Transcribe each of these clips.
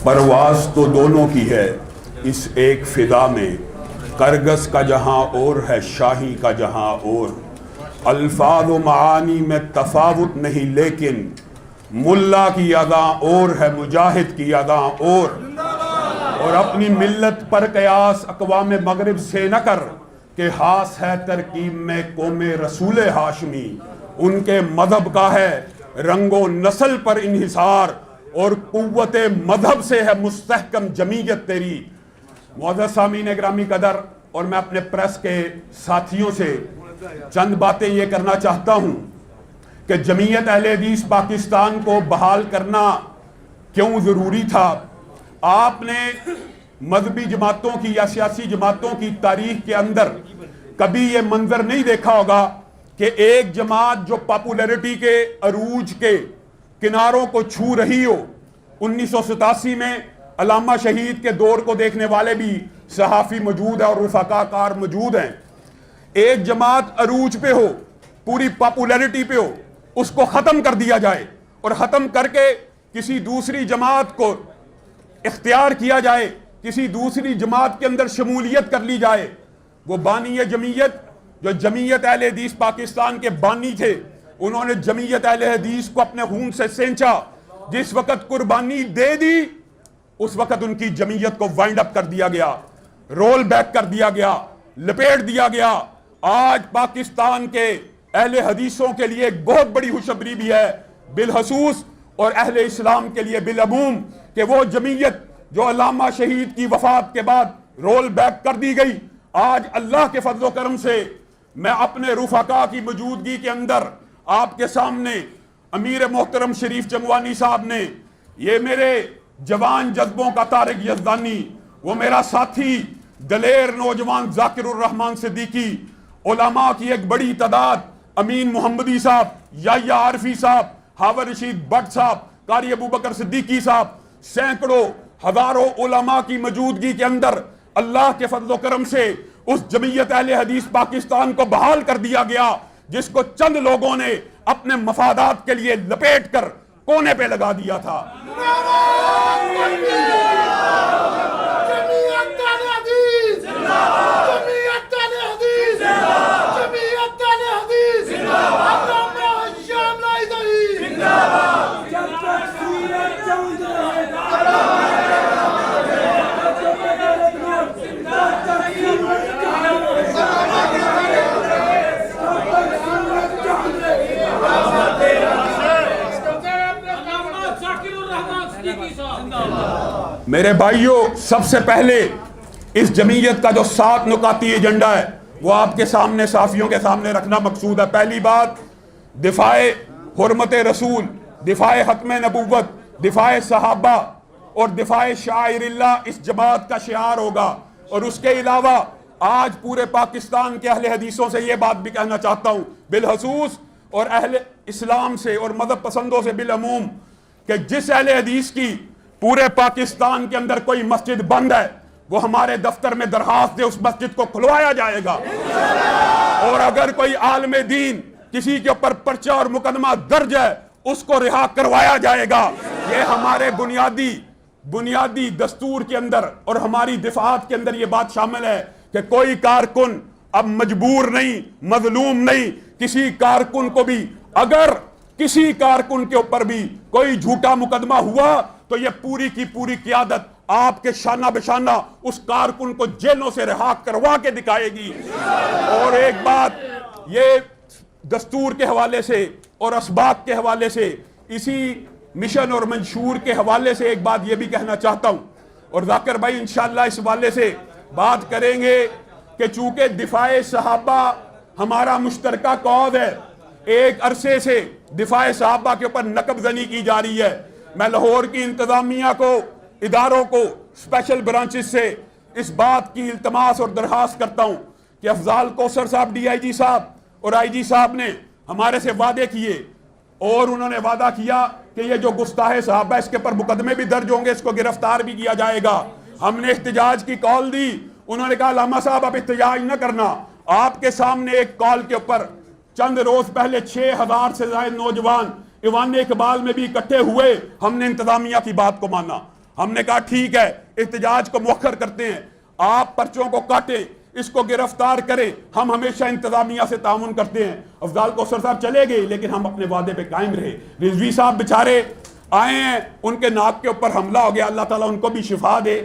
پرواز تو دونوں کی ہے اس ایک فضا میں، کرگس کا جہاں اور ہے شاہی کا جہاں اور، الفاظ و معانی میں تفاوت نہیں لیکن ملا کی ادا اور ہے مجاہد کی ادا اور اپنی ملت پر قیاس اقوام مغرب سے نہ کر کہ خاص ہے ترکیب میں قوم رسول ہاشمی، ان کے مذہب کا ہے رنگ و نسل پر انحصار اور قوت مذہب سے ہے مستحکم جمعیت تیری۔ معزز سامعین گرامی قدر، اور میں اپنے پریس کے ساتھیوں سے چند باتیں یہ کرنا چاہتا ہوں کہ جمعیت اہل حدیث پاکستان کو بحال کرنا کیوں ضروری تھا۔ آپ نے مذہبی جماعتوں کی یا سیاسی جماعتوں کی تاریخ کے اندر کبھی یہ منظر نہیں دیکھا ہوگا کہ ایک جماعت جو پاپولیرٹی کے عروج کے کناروں کو چھو رہی ہو۔ 1987 میں علامہ شہید کے دور کو دیکھنے والے بھی صحافی موجود ہیں اور رفقا کار موجود ہیں۔ ایک جماعت عروج پہ ہو، پوری پاپولیرٹی پہ ہو، اس کو ختم کر دیا جائے اور ختم کر کے کسی دوسری جماعت کو اختیار کیا جائے، کسی دوسری جماعت کے اندر شمولیت کر لی جائے۔ وہ بانی جمعیت جو جمعیت اہل حدیث پاکستان کے بانی تھے، انہوں نے جمعیت اہل حدیث کو اپنے خون سے سینچا۔ جس وقت قربانی دے دی اس وقت ان کی جمعیت کو وائنڈ اپ کر دیا گیا، رول بیک کر دیا گیا، لپیٹ دیا گیا۔ آج پاکستان کے اہل حدیثوں کے لیے ایک بہت بڑی خوشخبری بھی ہے بالخصوص، اور اہل اسلام کے لیے بالعموم، کہ وہ جمعیت جو علامہ شہید کی وفات کے بعد رول بیک کر دی گئی، آج اللہ کے فضل و کرم سے میں اپنے رفقا کی موجودگی کے اندر آپ کے سامنے امیر محترم شریف چنگوانی صاحب نے، یہ میرے جوان جذبوں کا طارق یزدانی، وہ میرا ساتھی دلیر نوجوان ذاکر الرحمان صدیقی، علماء کی ایک بڑی تعداد، امین محمدی صاحب، یحییٰ عارفی صاحب، ہاور رشید بٹ صاحب، قاری ابوبکر صدیقی صاحب، سینکڑوں ہزاروں علماء کی موجودگی کے اندر اللہ کے فضل و کرم سے اس جمعیت اہل حدیث پاکستان کو بحال کر دیا گیا، جس کو چند لوگوں نے اپنے مفادات کے لیے لپیٹ کر کونے پہ لگا دیا تھا۔ میرے بھائیوں، سب سے پہلے اس جمعیت کا جو 7 نکاتی ایجنڈا ہے وہ آپ کے سامنے صحافیوں کے سامنے رکھنا مقصود ہے۔ پہلی بات، دفاع حرمت رسول، دفاع ختم نبوت، دفاع صحابہ اور دفاع شعائر اللہ اس جماعت کا شعار ہوگا۔ اور اس کے علاوہ آج پورے پاکستان کے اہل حدیثوں سے یہ بات بھی کہنا چاہتا ہوں بالخصوص، اور اہل اسلام سے اور مذہب پسندوں سے بالعموم، کہ جس اہل حدیث کی پورے پاکستان کے اندر کوئی مسجد بند ہے، وہ ہمارے دفتر میں درخواست دے، اس مسجد کو کھلوایا جائے گا۔ اور اگر کوئی عالم دین کسی کے اوپر پرچہ اور مقدمہ درج ہے، اس کو رہا کروایا جائے گا۔ یہ ہمارے بنیادی دستور کے اندر اور ہماری دفاعات کے اندر یہ بات شامل ہے کہ کوئی کارکن اب مجبور نہیں، مظلوم نہیں۔ کسی کارکن کو بھی، اگر کسی کارکن کے اوپر بھی کوئی جھوٹا مقدمہ ہوا تو یہ پوری کی پوری قیادت آپ کے شانہ بشانہ اس کارکن کو جیلوں سے رہا کروا کے دکھائے گی۔ اور ایک بات، یہ دستور کے حوالے سے اور اسباق کے حوالے سے، اسی مشن اور منشور کے حوالے سے ایک بات یہ بھی کہنا چاہتا ہوں، اور ذاکر بھائی انشاءاللہ اس حوالے سے بات کریں گے کہ چونکہ دفاع صحابہ ہمارا مشترکہ کاز ہے، ایک عرصے سے دفاع صحابہ کے اوپر نقب زنی کی جا رہی ہے۔ میں لاہور کی انتظامیہ کو، اداروں کو، اسپیشل برانچز سے اس بات کی التماس اور درخواست کرتا ہوں کہ افضال کوثر صاحب ڈی آئی جی صاحب اور آئی جی صاحب نے ہمارے سے وعدے کیے، اور انہوں نے وعدہ کیا کہ یہ جو گستاخ صحابہ اس کے پر مقدمے بھی درج ہوں گے، اس کو گرفتار بھی کیا جائے گا۔ ہم نے احتجاج کی کال دی، انہوں نے کہا علامہ صاحب اب احتجاج نہ کرنا۔ آپ کے سامنے ایک کال کے اوپر چند روز پہلے 6000 سے زائد نوجوان ایوان اقبال میں بھی اکٹھے ہوئے، ہم نے انتظامیہ کی بات کو مانا۔ ہم نے کہا ٹھیک ہے احتجاج کو مؤخر کرتے ہیں، آپ پرچوں کو کاٹیں، اس کو گرفتار کریں، ہم ہمیشہ انتظامیہ سے تعاون کرتے ہیں۔ افضال کوثر صاحب چلے گئے لیکن ہم اپنے وعدے پہ قائم رہے۔ رضوی صاحب بیچارے آئے ہیں، ان کے ناک کے اوپر حملہ ہو گیا، اللہ تعالیٰ ان کو بھی شفا دے۔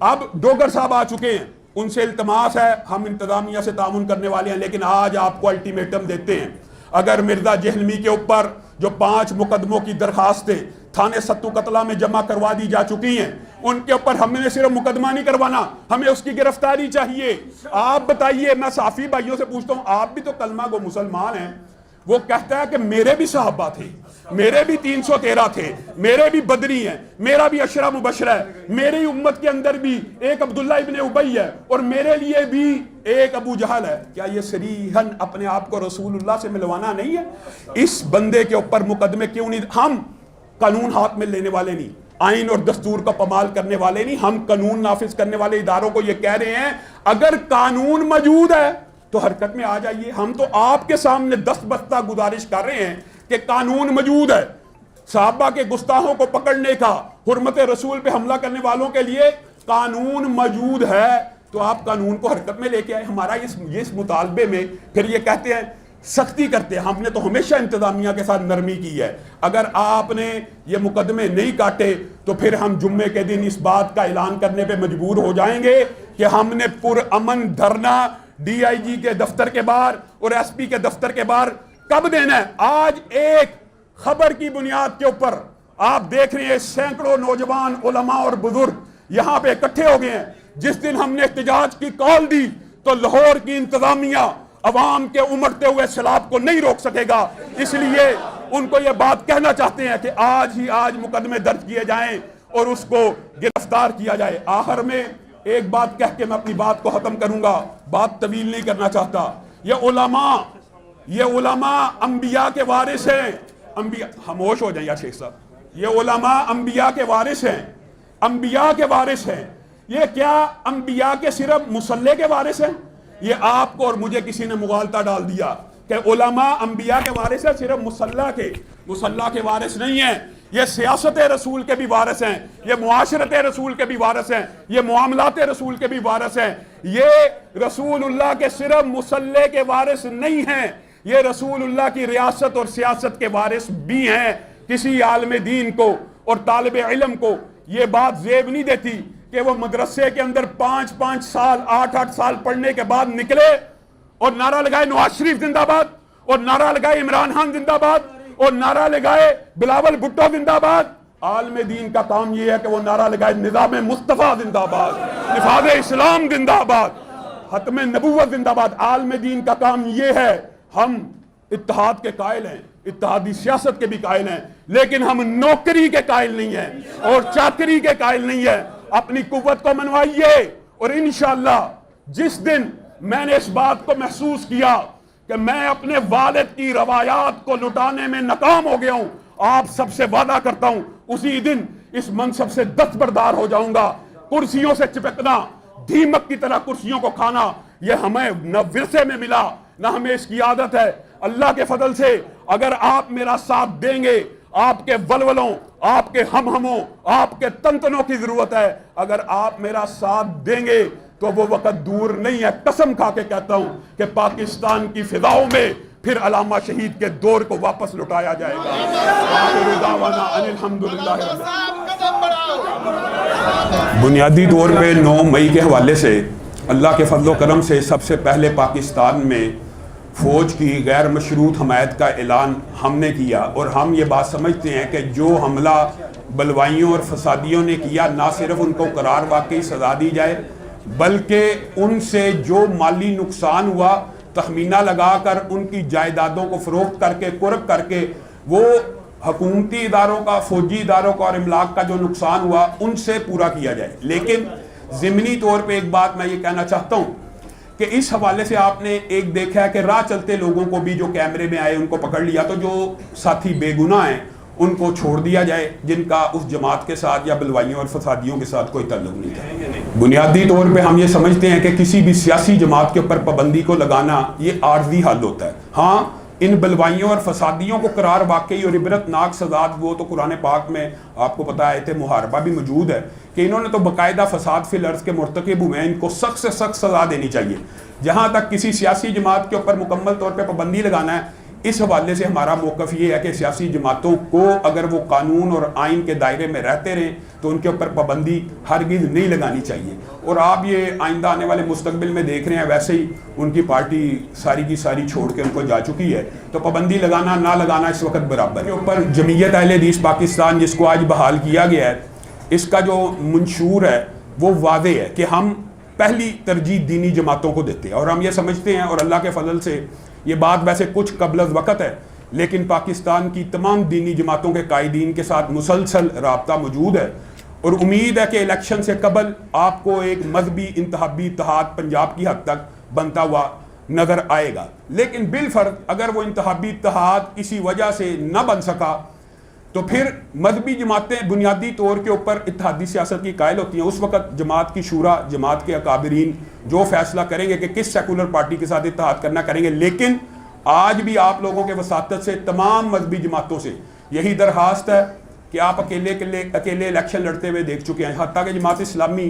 اب ڈوگر صاحب آ چکے ہیں، ان سے التماس ہے، ہم انتظامیہ سے تعاون کرنے والے ہیں، لیکن آج آپ کو الٹیمیٹم دیتے ہیں، اگر مرزا جہلمی کے اوپر جو 5 مقدموں کی درخواستیں تھانے ستو قتلہ میں جمع کروا دی جا چکی ہیں، ان کے اوپر ہم نے صرف مقدمہ نہیں کروانا، ہمیں اس کی گرفتاری چاہیے۔ آپ بتائیے، میں صحافی بھائیوں سے پوچھتا ہوں، آپ بھی تو کلمہ گو مسلمان ہیں۔ وہ کہتا ہے کہ میرے بھی صحابہ تھے، میرے بھی 313 تھے، میرے بھی بدری ہیں، میرا بھی عشرہ مبشرہ ہے، میری امت کے اندر بھی ایک عبداللہ ابن ابی ہے، اور میرے لیے بھی ایک ابو جہل ہے۔ کیا یہ صریحاً اپنے آپ کو رسول اللہ سے ملوانا نہیں ہے؟ اس بندے کے اوپر مقدمے کیوں نہیں؟ ہم قانون ہاتھ میں لینے والے نہیں، آئین اور دستور کا پامال کرنے والے نہیں، ہم قانون نافذ کرنے والے اداروں کو یہ کہہ رہے ہیں اگر قانون موجود ہے تو حرکت میں آ جائیے۔ ہم تو آپ کے سامنے دست بستہ گزارش کر رہے ہیں کہ قانون موجود ہے، صحابہ کے گستاخوں کو پکڑنے کا، حرمت رسول پہ حملہ کرنے والوں کے لیے قانون موجود ہے، تو آپ قانون کو حرکت میں لے کے آئے۔ ہمارا اس مطالبے میں پھر یہ کہتے ہیں سختی کرتے ہیں، ہم نے تو ہمیشہ انتظامیہ کے ساتھ نرمی کی ہے، اگر آپ نے یہ مقدمے نہیں کاٹے تو پھر ہم جمعے کے دن اس بات کا اعلان کرنے پہ مجبور ہو جائیں گے کہ ہم نے پرامن دھرنا ڈی آئی جی کے دفتر کے باہر اور ایس پی کے دفتر کے باہر کب دینا ہے۔ آج ایک خبر کی بنیاد کے اوپر آپ دیکھ رہے ہیں سینکڑوں نوجوان علماء اور بزرگ یہاں پہ اکٹھے ہو گئے ہیں۔ جس دن ہم نے احتجاج کی کال دی تو لاہور کی انتظامیہ عوام کے امڑتے ہوئے سیلاب کو نہیں روک سکے گا، اس لیے ان کو یہ بات کہنا چاہتے ہیں کہ آج ہی آج مقدمے درج کیے جائیں اور اس کو گرفتار کیا جائے۔ آخر میں ایک بات کہہ کے میں اپنی بات کو ختم کروں گا، بات طویل نہیں کرنا چاہتا۔ یہ علماء انبیاء کے وارث ہیں، انبیاء خاموش ہو جائیں یا شیخ صاحب، یہ علماء انبیاء کے وارث ہیں، انبیاء کے وارث ہیں۔ یہ کیا انبیاء کے صرف مصلے کے وارث ہیں؟ یہ آپ کو اور مجھے کسی نے مغالطہ ڈال دیا کہ علماء انبیاء کے وارث ہیں، صرف مصلہ کے وارث نہیں ہیں، یہ سیاست رسول کے بھی وارث ہیں، یہ معاشرت رسول کے بھی وارث ہیں، یہ معاملات رسول کے بھی وارث ہیں۔ یہ رسول اللہ کے صرف مصلے کے وارث نہیں ہیں، یہ رسول اللہ کی ریاست اور سیاست کے وارث بھی ہیں۔ کسی عالم دین کو اور طالب علم کو یہ بات زیب نہیں دیتی کہ وہ مدرسے کے اندر 5 سال 8 سال پڑھنے کے بعد نکلے اور نعرہ لگائے نواز شریف زندہ باد، اور نعرہ لگائے عمران خان زندہ باد، اور نعرہ لگائے بلاول بھٹو زندہ باد۔ عالم دین کا کام یہ ہے کہ وہ نعرہ لگائے نظام مصطفیٰ زندہ باد، نفاذ اسلام زندہ باد، ختم نبوت زندہ باد۔ عالم دین کا کام یہ ہے۔ ہم اتحاد کے قائل ہیں، اتحادی سیاست کے بھی قائل ہیں، لیکن ہم نوکری کے قائل نہیں ہیں اور چاکری کے قائل نہیں ہیں۔ اپنی قوت کو منوائیے، اور انشاءاللہ جس دن میں نے اس بات کو محسوس کیا کہ میں اپنے والد کی روایات کو لٹانے میں ناکام ہو گیا ہوں، آپ سب سے وعدہ کرتا ہوں اسی دن اس منصب سے دستبردار ہو جاؤں گا۔ کرسیوں سے چپکنا، دیمک کی طرح کرسیوں کو کھانا، یہ ہمیں نہ ورثے میں ملا نہ ہمیں اس کی عادت ہے۔ اللہ کے فضل سے اگر آپ میرا ساتھ دیں گے، آپ کے ولولوں، آپ کے ہموں، آپ کے تنتنوں کی ضرورت ہے، اگر آپ میرا ساتھ دیں گے تو وہ وقت دور نہیں ہے۔ قسم کھا کے کہتا ہوں کہ پاکستان کی فضاؤں میں پھر علامہ شہید کے دور کو واپس لٹایا جائے گا۔ آخر دعوانا ان الحمدللہ۔ بنیادی طور پہ 9 مئی کے حوالے سے اللہ کے فضل و کرم سے سب سے پہلے پاکستان میں فوج کی غیر مشروط حمایت کا اعلان ہم نے کیا، اور ہم یہ بات سمجھتے ہیں کہ جو حملہ بلوائیوں اور فسادیوں نے کیا، نہ صرف ان کو قرار واقعی سزا دی جائے بلکہ ان سے جو مالی نقصان ہوا تخمینہ لگا کر ان کی جائیدادوں کو فروخت کر کے قرب کر کے وہ حکومتی اداروں کا، فوجی اداروں کا اور املاک کا جو نقصان ہوا ان سے پورا کیا جائے۔ لیکن ضمنی طور پہ ایک بات میں یہ کہنا چاہتا ہوں کہ اس حوالے سے آپ نے ایک دیکھا ہے کہ راہ چلتے لوگوں کو بھی جو کیمرے میں آئے ان کو پکڑ لیا، تو جو ساتھی بے گناہ ہیں ان کو چھوڑ دیا جائے جن کا اس جماعت کے ساتھ یا بلوائیوں اور فسادیوں کے ساتھ کوئی تعلق نہیں تھا۔ بنیادی طور پہ ہم یہ سمجھتے ہیں کہ کسی بھی سیاسی جماعت کے اوپر پابندی کو لگانا یہ عارضی حل ہوتا ہے۔ ہاں ان بلوائیوں اور فسادیوں کو قرار واقعی اور عبرت ناک سزا، وہ تو قرآن پاک میں آپ کو پتہ ہے آیت محاربہ بھی موجود ہے کہ انہوں نے تو باقاعدہ فساد فی الارض کے مرتکب ہوئے ہیں، ان کو سخت سے سخت سزا دینی چاہیے۔ جہاں تک کسی سیاسی جماعت کے اوپر مکمل طور پہ پابندی لگانا ہے، اس حوالے سے ہمارا موقف یہ ہے کہ سیاسی جماعتوں کو اگر وہ قانون اور آئین کے دائرے میں رہتے رہیں تو ان کے اوپر پابندی ہرگز نہیں لگانی چاہیے۔ اور آپ یہ آئندہ آنے والے مستقبل میں دیکھ رہے ہیں، ویسے ہی ان کی پارٹی ساری کی ساری چھوڑ کے ان کو جا چکی ہے، تو پابندی لگانا نہ لگانا اس وقت برابر ہے۔ اوپر جمعیت اہل حدیث پاکستان جس کو آج بحال کیا گیا ہے، اس کا جو منشور ہے وہ واضح ہے کہ ہم پہلی ترجیح دینی جماعتوں کو دیتے ہیں، اور ہم یہ سمجھتے ہیں، اور اللہ کے فضل سے یہ بات ویسے کچھ قبل از وقت ہے لیکن پاکستان کی تمام دینی جماعتوں کے قائدین کے ساتھ مسلسل رابطہ موجود ہے، اور امید ہے کہ الیکشن سے قبل آپ کو ایک مذہبی انتخابی اتحاد پنجاب کی حد تک بنتا ہوا نظر آئے گا۔ لیکن بالفرض اگر وہ انتخابی اتحاد کسی وجہ سے نہ بن سکا تو پھر مذہبی جماعتیں بنیادی طور کے اوپر اتحادی سیاست کی قائل ہوتی ہیں۔ اس وقت جماعت کی شورا، جماعت کے اکابرین جو فیصلہ کریں گے کہ کس سیکولر پارٹی کے ساتھ اتحاد کرنا کریں گے، لیکن آج بھی آپ لوگوں کے وساطت سے تمام مذہبی جماعتوں سے یہی درخواست ہے کہ آپ اکیلے الیکشن لڑتے ہوئے دیکھ چکے ہیں، حتیٰ کہ جماعت اسلامی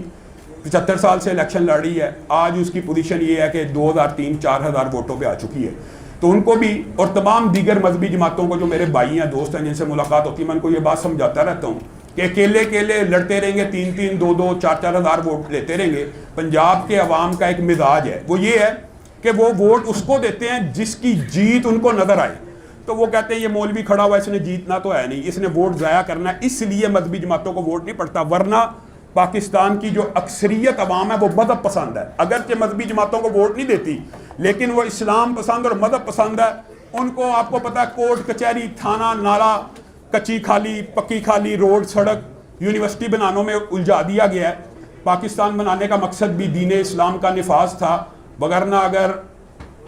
75 سال سے الیکشن لڑ رہی ہے، آج اس کی پوزیشن یہ ہے کہ 2003-4000 ووٹوں پہ آ چکی ہے۔ تو ان کو بھی اور تمام دیگر مذہبی جماعتوں کو، جو میرے بھائی ہیں، دوست ہیں، جن سے ملاقات ہوتی ہے، میں ان کو یہ بات سمجھاتا رہتا ہوں کہ اکیلے لڑتے رہیں گے، 3-3 2-2 4-4 ہزار ووٹ لیتے رہیں گے۔ پنجاب کے عوام کا ایک مزاج ہے، وہ یہ ہے کہ وہ ووٹ اس کو دیتے ہیں جس کی جیت ان کو نظر آئے۔ تو وہ کہتے ہیں یہ مولوی کھڑا ہوا، اس نے جیتنا تو ہے نہیں، اس نے ووٹ ضائع کرنا ہے، اس لیے مذہبی جماعتوں کو ووٹ نہیں پڑتا۔ ورنہ پاکستان کی جو اکثریت عوام ہے وہ مذہب پسند ہے، اگرچہ مذہبی جماعتوں کو ووٹ نہیں دیتی لیکن وہ اسلام پسند اور مذہب پسند ہے۔ ان کو آپ کو پتہ ہے کورٹ کچہری، تھانہ، نالا، کچی کھالی، پکی کھالی، روڈ، سڑک، یونیورسٹی بنانے میں الجھا دیا گیا ہے۔ پاکستان بنانے کا مقصد بھی دین اسلام کا نفاذ تھا، وگرنہ اگر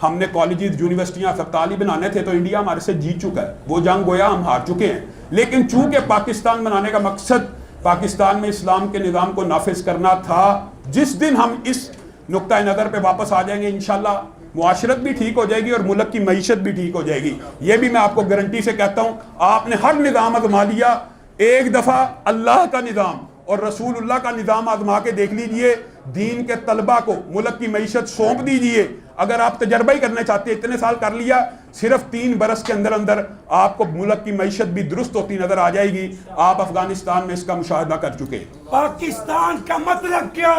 ہم نے کالجز، یونیورسٹیاں، ہسپتال ہی بنانے تھے تو انڈیا ہمارے سے جیت چکا ہے، وہ جنگ گویا ہم ہار چکے ہیں۔ لیکن چونکہ پاکستان بنانے کا مقصد پاکستان میں اسلام کے نظام کو نافذ کرنا تھا، جس دن ہم اس نقطہ نظر پہ واپس آ جائیں گے انشاءاللہ معاشرت بھی ٹھیک ہو جائے گی اور ملک کی معیشت بھی ٹھیک ہو جائے گی۔ یہ بھی میں آپ کو گارنٹی سے کہتا ہوں، آپ نے ہر نظام آزما لیا، ایک دفعہ اللہ کا نظام اور رسول اللہ کا نظام آزما کے دیکھ لیجئے، دین کے طلبہ کو ملک کی معیشت سونپ دیجئے۔ اگر آپ تجربہ ہی کرنا چاہتے ہیں، اتنے سال کر لیا، صرف 3 برس کے اندر اندر آپ کو ملک کی معیشت بھی درست ہوتی نظر آ جائے گی۔ آپ افغانستان میں اس کا مشاہدہ کر چکے۔ پاکستان کا مطلب کیا؟